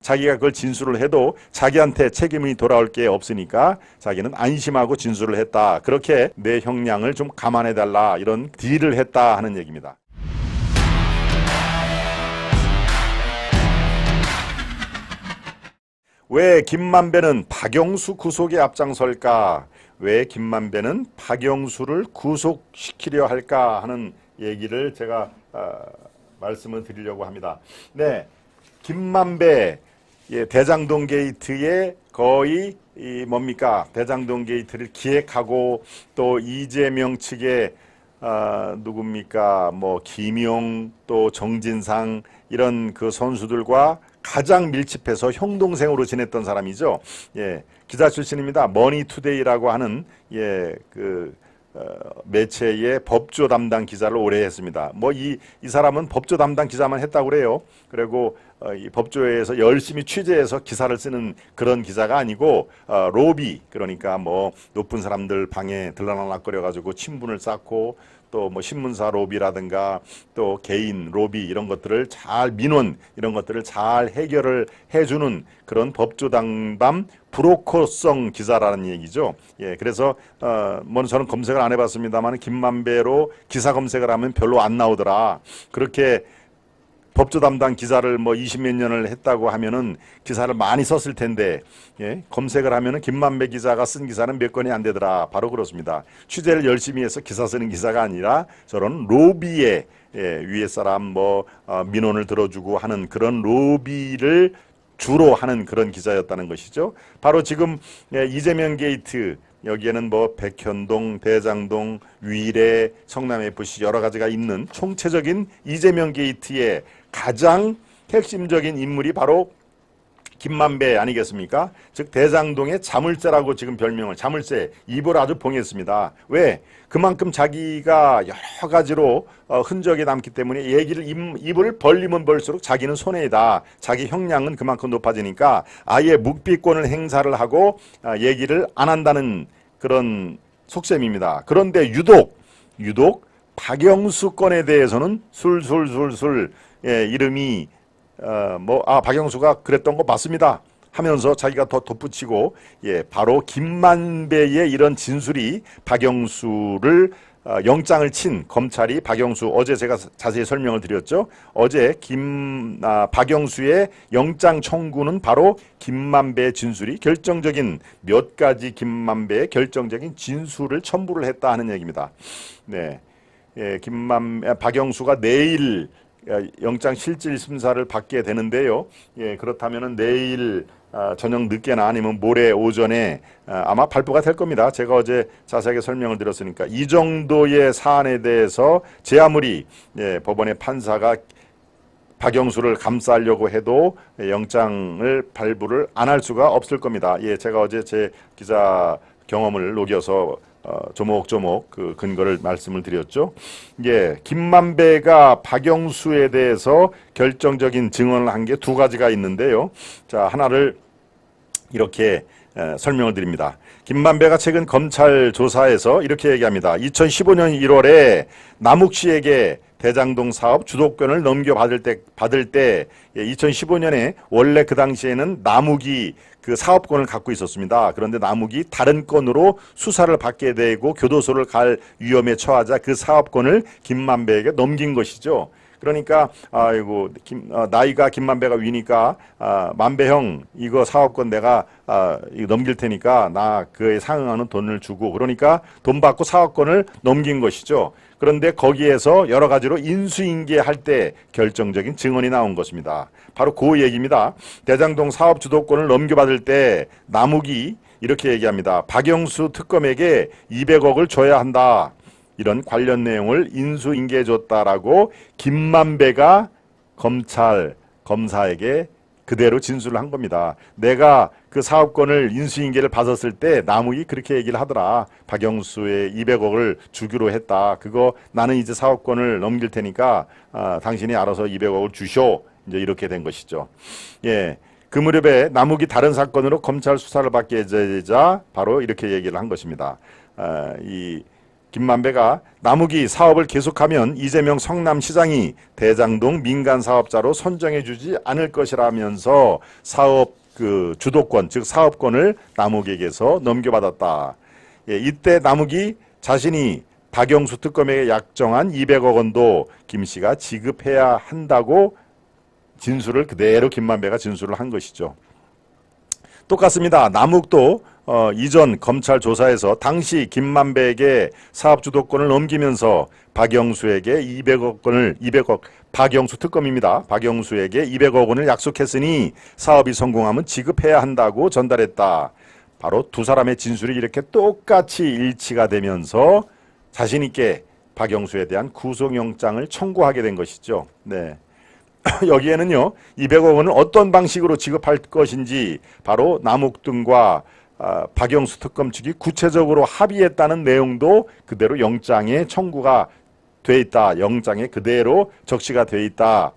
자기가 그걸 진술을 해도 자기한테 책임이 돌아올 게 없으니까 자기는 안심하고 진술을 했다. 그렇게 내 형량을 좀 감안해달라, 이런 딜을 했다 하는 얘기입니다. 왜 김만배는 박영수 구속에 앞장설까? 왜 김만배는 박영수를 구속시키려 할까 하는 얘기를 제가 말씀을 드리려고 합니다. 네, 김만배 대장동 게이트에 거의 뭡니까? 대장동 게이트를 기획하고 또 이재명 측에 누굽니까? 뭐 김용 또 정진상 이런 그 선수들과 가장 밀집해서 형 동생으로 지냈던 사람이죠. 예, 기자 출신입니다. 머니투데이라고 하는 매체의 법조 담당 기자를 오래 했습니다. 뭐 이 사람은 법조 담당 기자만 했다고 그래요. 그리고 이 법조에서 열심히 취재해서 기사를 쓰는 그런 기자가 아니고 로비, 그러니까 뭐 높은 사람들 방에 들락날락거려 가지고 친분을 쌓고 또 뭐 신문사 로비라든가 또 개인 로비 이런 것들을 잘, 민원 이런 것들을 잘 해결을 해주는 그런 법조담당 브로커성 기자라는 얘기죠. 예, 그래서 뭐 저는 검색을 안 해봤습니다만 김만배로 기사 검색을 하면 별로 안 나오더라. 그렇게 법조 담당 기자를 뭐 20몇 년을 했다고 하면은 기사를 많이 썼을 텐데, 예, 검색을 하면은 김만배 기자가 쓴 기사는 몇 건이 안 되더라. 바로 그렇습니다. 취재를 열심히 해서 기사 쓰는 기자가 아니라 저런 로비에, 위에 사람 뭐 민원을 들어주고 하는 그런 로비를 주로 하는 그런 기자였다는 것이죠. 바로 지금 이재명 게이트, 여기에는 뭐 백현동, 대장동, 위례, 성남FC 여러 가지가 있는 총체적인 이재명 게이트의 가장 핵심적인 인물이 바로 김만배 아니겠습니까? 즉 대장동의 자물쇠라고 지금 별명을, 자물쇠, 입을 아주 봉했습니다. 왜? 그만큼 자기가 여러 가지로 흔적이 남기 때문에 입을 벌리면 벌수록 자기는 손해이다. 자기 형량은 그만큼 높아지니까 아예 묵비권을 행사를 하고 얘기를 안 한다는 그런 속셈입니다. 그런데 유독 박영수 건에 대해서는 술술술술 이름이 박영수가 그랬던 거 맞습니다 하면서 자기가 더 덧붙이고, 바로 김만배의 이런 진술이 박영수를 영장을 친 검찰이 박영수, 어제 제가 자세히 설명을 드렸죠. 어제 박영수의 영장 청구는 바로 김만배의 진술이 결정적인, 몇 가지 김만배의 결정적인 진술을 첨부를 했다 하는 얘기입니다. 네, 박영수가 내일 영장 실질 심사를 받게 되는데요. 그렇다면은 내일 저녁 늦게나 아니면 모레 오전에 아마 발부가 될 겁니다. 제가 어제 자세하게 설명을 드렸으니까 이 정도의 사안에 대해서 제 아무리 법원의 판사가 박영수를 감싸려고 해도 영장을 발부를 안 할 수가 없을 겁니다. 제가 어제 제 기자 경험을 녹여서 조목조목 그 근거를 말씀을 드렸죠. 김만배가 박영수에 대해서 결정적인 증언을 한 게 두 가지가 있는데요. 자, 하나를 이렇게 설명을 드립니다. 김만배가 최근 검찰 조사에서 이렇게 얘기합니다. 2015년 1월에 남욱 씨에게 대장동 사업 주도권을 넘겨받을 때 2015년에 원래 그 당시에는 남욱이 그 사업권을 갖고 있었습니다. 그런데 남욱이 다른 건으로 수사를 받게 되고 교도소를 갈 위험에 처하자 그 사업권을 김만배에게 넘긴 것이죠. 그러니까 나이가 김만배가 위니까 만배 형 이거 사업권 내가 이거 넘길 테니까 나 그에 상응하는 돈을 주고, 그러니까 돈 받고 사업권을 넘긴 것이죠. 그런데 거기에서 여러 가지로 인수인계할 때 결정적인 증언이 나온 것입니다. 바로 그 얘기입니다. 대장동 사업 주도권을 넘겨받을 때 남욱이 이렇게 얘기합니다. 박영수 특검에게 200억을 줘야 한다. 이런 관련 내용을 인수인계해 줬다라고 김만배가 검사에게 그대로 진술을 한 겁니다. 내가 그 사업권을 인수인계를 받았을 때 남욱이 그렇게 얘기를 하더라. 박영수의 200억을 주기로 했다. 그거 나는 이제 사업권을 넘길 테니까 당신이 알아서 200억을 주쇼. 이제 이렇게 된 것이죠. 그 무렵에 남욱이 다른 사건으로 검찰 수사를 받게 되자 바로 이렇게 얘기를 한 것입니다. 김만배가 남욱이 사업을 계속하면 이재명 성남시장이 대장동 민간 사업자로 선정해 주지 않을 것이라면서 사업 그 주도권 즉 사업권을 남욱에게서 넘겨받았다. 예, 이때 남욱이 자신이 박영수 특검에게 약정한 200억 원도 김 씨가 지급해야 한다고 진술을 그대로 김만배가 진술을 한 것이죠. 똑같습니다. 남욱도 이전 검찰 조사에서 당시 김만배에게 사업 주도권을 넘기면서 박영수에게 200억 박영수 특검입니다. 박영수에게 200억 원을 약속했으니 사업이 성공하면 지급해야 한다고 전달했다. 바로 두 사람의 진술이 이렇게 똑같이 일치가 되면서 자신 있게 박영수에 대한 구속영장을 청구하게 된 것이죠. 네. 여기에는요 200억 원을 어떤 방식으로 지급할 것인지 바로 남욱 등과 박영수 특검 측이 구체적으로 합의했다는 내용도 그대로 영장에 청구가 돼 있다. 영장에 그대로 적시가 돼 있다.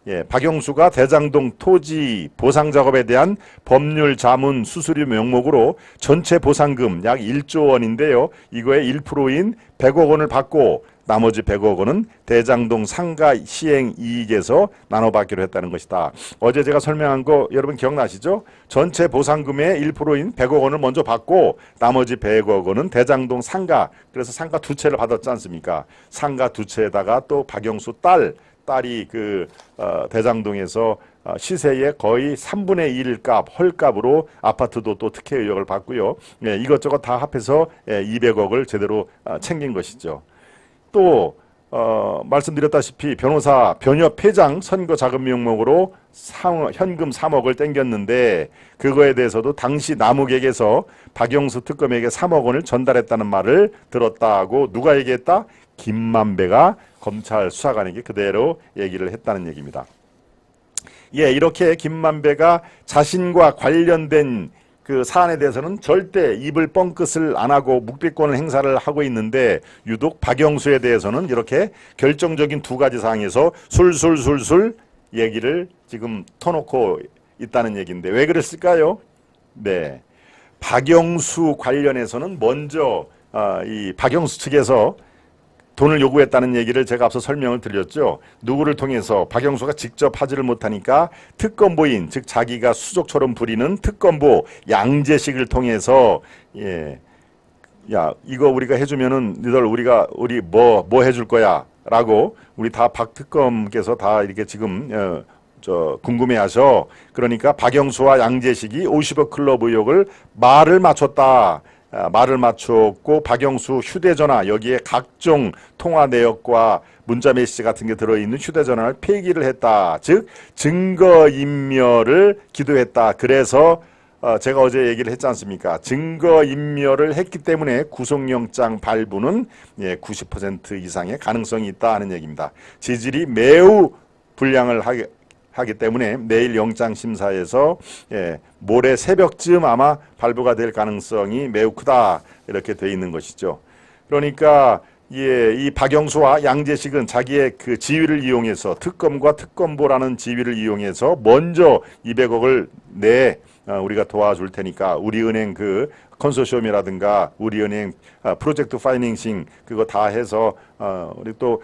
예, 박영수가 대장동 토지 보상 작업에 대한 법률 자문 수수료 명목으로 전체 보상금 약 1조 원인데요. 이거의 1%인 100억 원을 받고 나머지 100억 원은 대장동 상가 시행 이익에서 나눠받기로 했다는 것이다. 어제 제가 설명한 거 여러분 기억나시죠? 전체 보상금의 1%인 100억 원을 먼저 받고 나머지 100억 원은 대장동 상가, 그래서 상가 두 채를 받았지 않습니까? 상가 두 채에다가 또 박영수 딸이 그 대장동에서 시세의 거의 3분의 1 값, 헐값으로 아파트도 또 특혜 의혹을 받고요. 예, 이것저것 다 합해서 200억을 제대로 챙긴 것이죠. 또 말씀드렸다시피 변협 회장 선거 자금 명목으로 현금 3억을 땡겼는데 그거에 대해서도 당시 남욱에게서 박영수 특검에게 3억 원을 전달했다는 말을 들었다고 누가 얘기했다? 김만배가 검찰 수사관에게 그대로 얘기를 했다는 얘기입니다. 예, 이렇게 김만배가 자신과 관련된 그 사안에 대해서는 절대 입을 뻥끗을 안 하고 묵비권을 행사를 하고 있는데 유독 박영수에 대해서는 이렇게 결정적인 두 가지 사항에서 술술술술 얘기를 지금 터놓고 있다는 얘기인데 왜 그랬을까요? 네, 박영수 관련해서는 먼저 이 박영수 측에서 돈을 요구했다는 얘기를 제가 앞서 설명을 드렸죠. 누구를 통해서 박영수가 직접 하지를 못하니까 특검보인 즉 자기가 수족처럼 부리는 특검보 양재식을 통해서 예, 야 이거 우리가 해주면은 너희들 우리 뭐 해줄 거야 라고 우리 다 박 특검께서 다 이렇게 지금 궁금해하셔. 그러니까 박영수와 양재식이 50억 클럽 의혹을 말을 맞췄고 박영수 휴대전화 여기에 각종 통화 내역과 문자 메시지 같은 게 들어있는 휴대전화를 폐기를 했다. 즉 증거인멸을 기도했다. 그래서 제가 어제 얘기를 했지 않습니까? 증거인멸을 했기 때문에 구속영장 발부는 90% 이상의 가능성이 있다 하는 얘기입니다. 지질이 매우 불량을 하기 때문에 내일 영장심사에서 모레 새벽쯤 아마 발부가 될 가능성이 매우 크다 이렇게 돼 있는 것이죠. 그러니까 이 박영수와 양재식은 자기의 그 지위를 이용해서 특검과 특검보라는 지위를 이용해서 먼저 200억을 우리가 도와줄 테니까 우리은행 그 컨소시엄이라든가 우리은행 프로젝트 파이낸싱 그거 다 해서 우리 또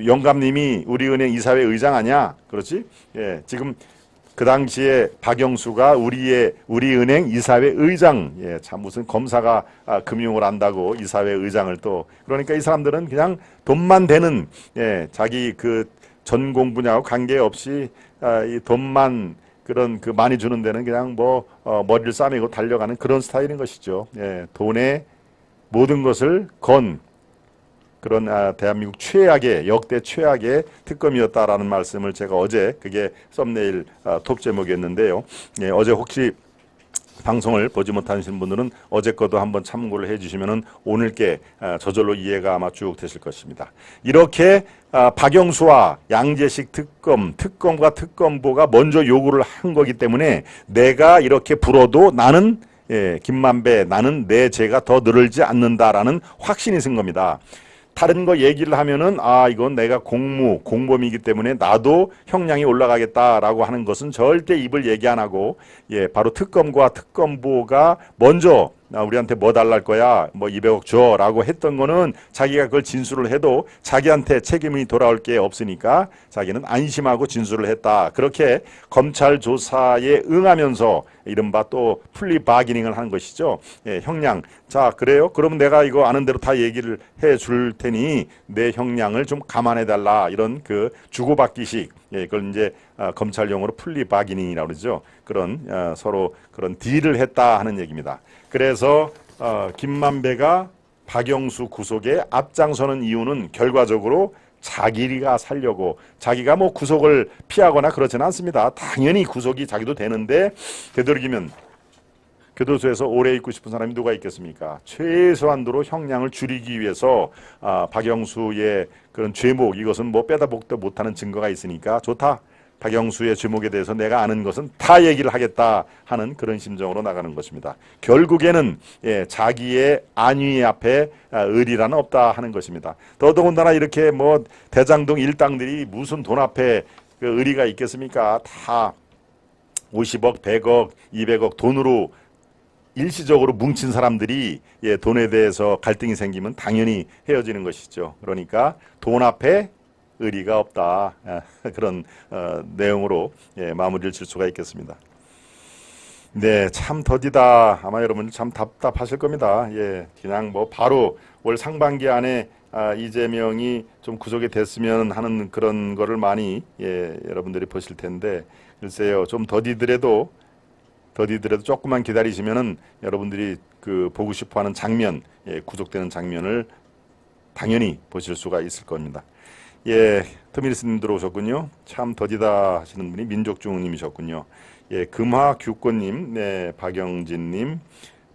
영감님이 우리은행 이사회 의장 아니야? 그렇지? 예, 지금 그 당시에 박영수가 우리은행 이사회 의장, 예, 참 무슨 검사가 금융을 안다고 이사회 의장을 또 그러니까 이 사람들은 그냥 돈만 되는 자기 그 전공 분야하고 관계없이 이 돈만 그런 그 많이 주는 데는 그냥 머리를 싸매고 달려가는 그런 스타일인 것이죠. 예, 돈에 모든 것을 건 그런 대한민국 역대 최악의 특검이었다라는 말씀을 제가 어제 그게 썸네일 톱 제목이었는데요. 예, 어제 혹시 방송을 보지 못하신 분들은 어제 거도 한번 참고를 해주시면은 오늘께 저절로 이해가 아마 쭉 되실 것입니다. 이렇게 박영수와 양재식 특검과 특검보가 먼저 요구를 한 거기 때문에 내가 이렇게 불어도 나는 김만배 나는 내 죄가 더 늘지 않는다라는 확신이 생 겁니다. 다른 거 얘기를 하면은 이건 내가 공범이기 때문에 나도 형량이 올라가겠다라고 하는 것은 절대 입을 얘기 안 하고 바로 특검과 특검보가 먼저 우리한테 뭐 달랄 거야? 뭐 200억 줘라고 했던 거는 자기가 그걸 진술을 해도 자기한테 책임이 돌아올 게 없으니까 자기는 안심하고 진술을 했다. 그렇게 검찰 조사에 응하면서 이른바 또 플리 바기닝을 하는 것이죠. 예, 형량. 자, 그래요? 그러면 내가 이거 아는 대로 다 얘기를 해 줄 테니 내 형량을 좀 감안해 달라. 이런 그 주고받기식. 예, 그걸 이제 검찰 용어로 플리 바기닝이라고 그러죠. 그런 서로 그런 딜을 했다 하는 얘기입니다. 그래서 김만배가 박영수 구속에 앞장서는 이유는 결과적으로 자기가 살려고, 자기가 뭐 구속을 피하거나 그렇지는 않습니다. 당연히 구속이 자기도 되는데 되도록이면 교도소에서 오래 있고 싶은 사람이 누가 있겠습니까? 최소한도로 형량을 줄이기 위해서 박영수의 그런 죄목, 이것은 뭐 빼다 복도 못하는 증거가 있으니까 좋다. 박영수의 죄목에 대해서 내가 아는 것은 다 얘기를 하겠다 하는 그런 심정으로 나가는 것입니다. 결국에는 자기의 안위 앞에 의리란 없다 하는 것입니다. 더더군다나 이렇게 뭐 대장동 일당들이 무슨 돈 앞에 그 의리가 있겠습니까? 다 50억, 100억, 200억 돈으로 일시적으로 뭉친 사람들이 돈에 대해서 갈등이 생기면 당연히 헤어지는 것이죠. 그러니까 돈 앞에 의리가 없다. 그런 내용으로 마무리를 칠 수가 있겠습니다. 네, 참 더디다. 아마 여러분 참 답답하실 겁니다. 예, 그냥 뭐 바로 올 상반기 안에 이재명이 좀 구속이 됐으면 하는 그런 거를 많이 여러분들이 보실 텐데, 글쎄요, 좀 더디더라도 조금만 기다리시면은 여러분들이 그 보고 싶어하는 장면, 구속되는 장면을 당연히 보실 수가 있을 겁니다. 예, 터미리스님 들어오셨군요. 참 더디다 하시는 분이 민족중우님이셨군요. 예, 금화규꽃님, 네, 박영진님,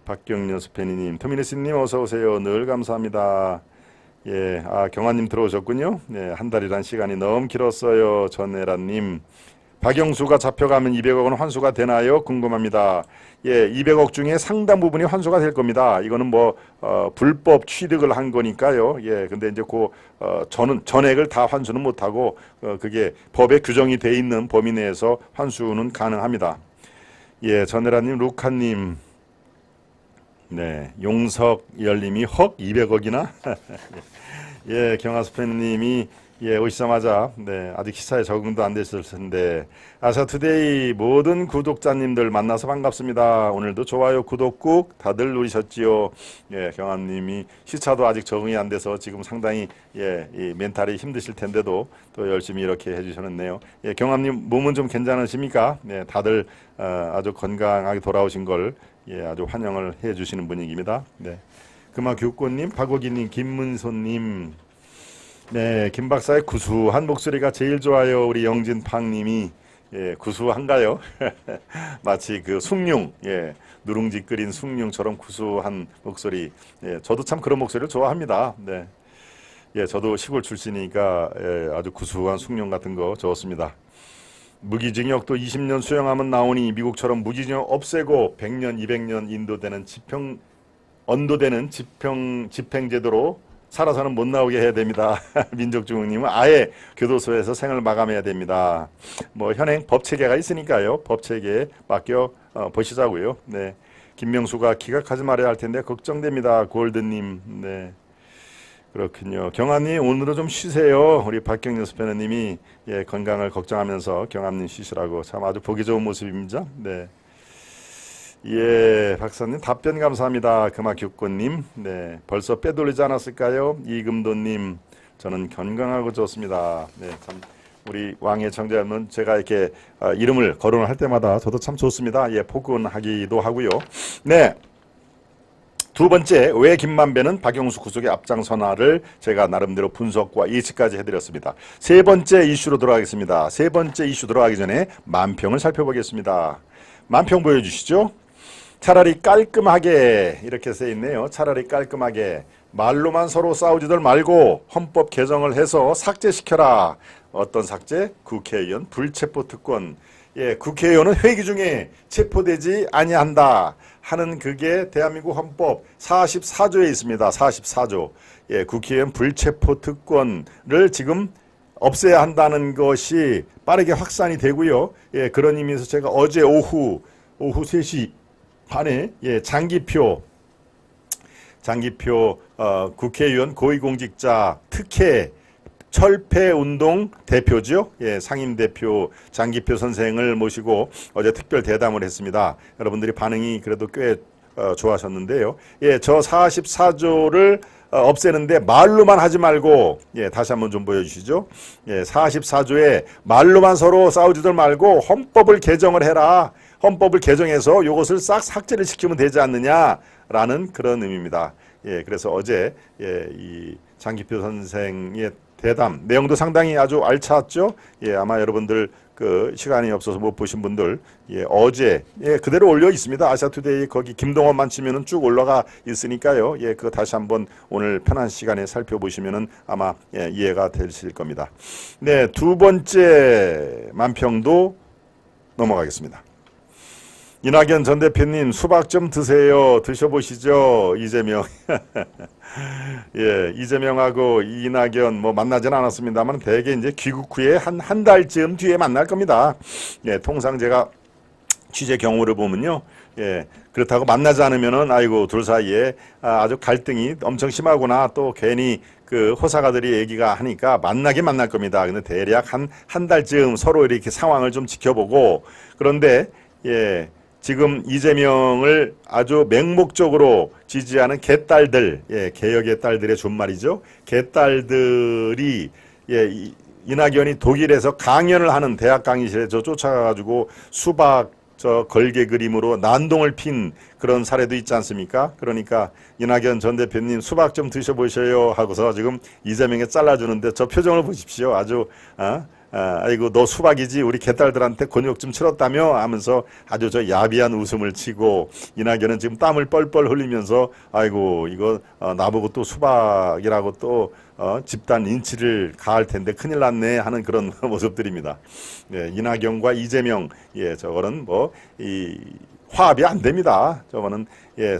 박경련 스페니님, 터미리스님 어서 오세요. 늘 감사합니다. 예, 경환님 들어오셨군요. 네, 한 달이란 시간이 너무 길었어요. 전혜라님. 박영수가 잡혀가면 200억은 환수가 되나요? 궁금합니다. 예, 200억 중에 상당 부분이 환수가 될 겁니다. 이거는 뭐 불법 취득을 한 거니까요. 예, 근데 이제 그 전액을 다 환수는 못하고 그게 법에 규정이 돼 있는 범위 내에서 환수는 가능합니다. 예, 전혜라님, 루카님, 네, 용석열님이 헉 200억이나? 예, 경하스팬님이 오시자마자 아직 시사에 적응도 안 됐을 텐데 아사투데이 모든 구독자님들 만나서 반갑습니다. 오늘도 좋아요, 구독 꾹 다들 누리셨지요. 예, 경함님이 시차도 아직 적응이 안 돼서 지금 상당히 이 멘탈이 힘드실 텐데도 또 열심히 이렇게 해주셨네요. 예, 경함님 몸은 좀 괜찮으십니까? 네, 다들 아주 건강하게 돌아오신 걸 아주 환영을 해주시는 분위기입니다. 네, 금화교꽃님, 박옥희님, 김문소님. 네, 김 박사의 구수한 목소리가 제일 좋아요. 우리 영진팡님이 구수한가요? 마치 그 숭늉, 누룽지 끓인 숭늉처럼 구수한 목소리. 저도 참 그런 목소리를 좋아합니다. 네, 저도 시골 출신이니까 아주 구수한 숭늉 같은 거 좋습니다. 무기징역도 20년 수용하면 나오니 미국처럼 무기징역 없애고 100년, 200년 언도되는 집행제도로 살아서는 못 나오게 해야 됩니다. 민족중흥님은 아예 교도소에서 생을 마감해야 됩니다. 뭐 현행 법체계가 있으니까요. 법체계에 맡겨 보시자고요. 네, 김명수가 기각하지 말아야 할 텐데 걱정됩니다. 골드님. 네, 그렇군요. 경아님 오늘은 좀 쉬세요. 우리 박경련 스페너님이 건강을 걱정하면서 경아님 쉬시라고 참 아주 보기 좋은 모습입니다. 네. 예, 박사님 답변 감사합니다. 금화규꽃님, 네, 벌써 빼돌리지 않았을까요? 이금도님, 저는 건강하고 좋습니다. 네, 참 우리 왕의 청자는 제가 이렇게 이름을 거론을 할 때마다 저도 참 좋습니다. 예, 포근하기도 하고요. 네, 두 번째, 왜 김만배는 박영수 구속의 앞장서나를 제가 나름대로 분석과 예측까지 해드렸습니다. 세 번째 이슈로 들어가겠습니다. 세 번째 이슈 들어가기 전에 만평을 살펴보겠습니다. 만평 보여주시죠. 차라리 깔끔하게 이렇게 써 있네요. 차라리 깔끔하게 말로만 서로 싸우지들 말고 헌법 개정을 해서 삭제시켜라. 어떤 삭제? 국회의원 불체포 특권. 예, 국회의원은 회기 중에 체포되지 아니한다 하는 그게 대한민국 헌법 44조에 있습니다. 44조. 예, 국회의원 불체포 특권을 지금 없애야 한다는 것이 빠르게 확산이 되고요. 예, 그런 의미에서 제가 어제 오후 3시 반에 장기표 장기표 국회의원 고위공직자 특혜 철폐운동 대표죠. 예, 상임대표 장기표 선생을 모시고 어제 특별 대담을 했습니다. 여러분들이 반응이 그래도 꽤 좋아하셨는데요. 예, 저 44조를 없애는데 말로만 하지 말고, 예, 다시 한번 좀 보여주시죠. 예, 44조에 말로만 서로 싸우지들 말고 헌법을 개정을 해라. 헌법을 개정해서 이것을 싹 삭제를 시키면 되지 않느냐라는 그런 의미입니다. 예, 그래서 어제 이 장기표 선생의 대담 내용도 상당히 아주 알찼죠. 예, 아마 여러분들 그 시간이 없어서 못 보신 분들 어제 그대로 올려 있습니다. 아시아투데이 거기 김동원만 치면은 쭉 올라가 있으니까요. 예, 그거 다시 한번 오늘 편한 시간에 살펴보시면은 아마 이해가 되실 겁니다. 네, 두 번째 만평도 넘어가겠습니다. 이낙연 전 대표님 수박 좀 드세요. 드셔보시죠. 이재명. 예, 이재명하고 이낙연 뭐 만나진 않았습니다만 대개 이제 귀국 후에 한 달쯤 뒤에 만날 겁니다. 예, 통상 제가 취재 경우를 보면요. 예, 그렇다고 만나지 않으면은 아이고 둘 사이에 아주 갈등이 엄청 심하구나 또 괜히 그 호사가들이 얘기가 하니까 만나긴 만날 겁니다. 근데 대략 한 달쯤 서로 이렇게 상황을 좀 지켜보고 그런데 예. 지금 이재명을 아주 맹목적으로 지지하는 개딸들, 예, 개혁의 딸들의 준말이죠. 개딸들이 이낙연이 독일에서 강연을 하는 대학 강의실에 쫓아가가지고 수박 걸개 그림으로 난동을 핀 그런 사례도 있지 않습니까? 그러니까 이낙연 전 대표님 수박 좀 드셔보셔요 하고서 지금 이재명에 잘라주는데 저 표정을 보십시오. 아주 아이고 너 수박이지 우리 개딸들한테 곤욕 좀 치렀다며 하면서 아주 저 야비한 웃음을 치고 이낙연은 지금 땀을 뻘뻘 흘리면서 아이고 이거 나보고 또 수박이라고 또 집단 인치를 가할 텐데 큰일 났네 하는 그런 모습들입니다. 예, 이낙연과 이재명 저거는 뭐 이 화합이 안 됩니다. 저거는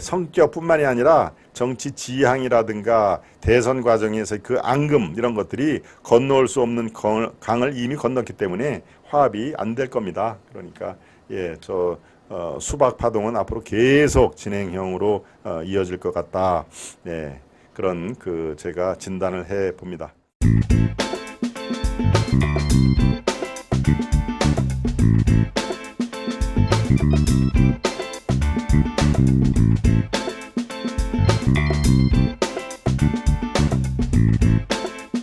성격뿐만이 아니라 정치 지향이라든가 대선 과정에서 그 앙금 이런 것들이 건너올 수 없는 강을 이미 건넜기 때문에 화합이 안 될 겁니다. 그러니까 수박 파동은 앞으로 계속 진행형으로 이어질 것 같다. 그런 제가 진단을 해 봅니다.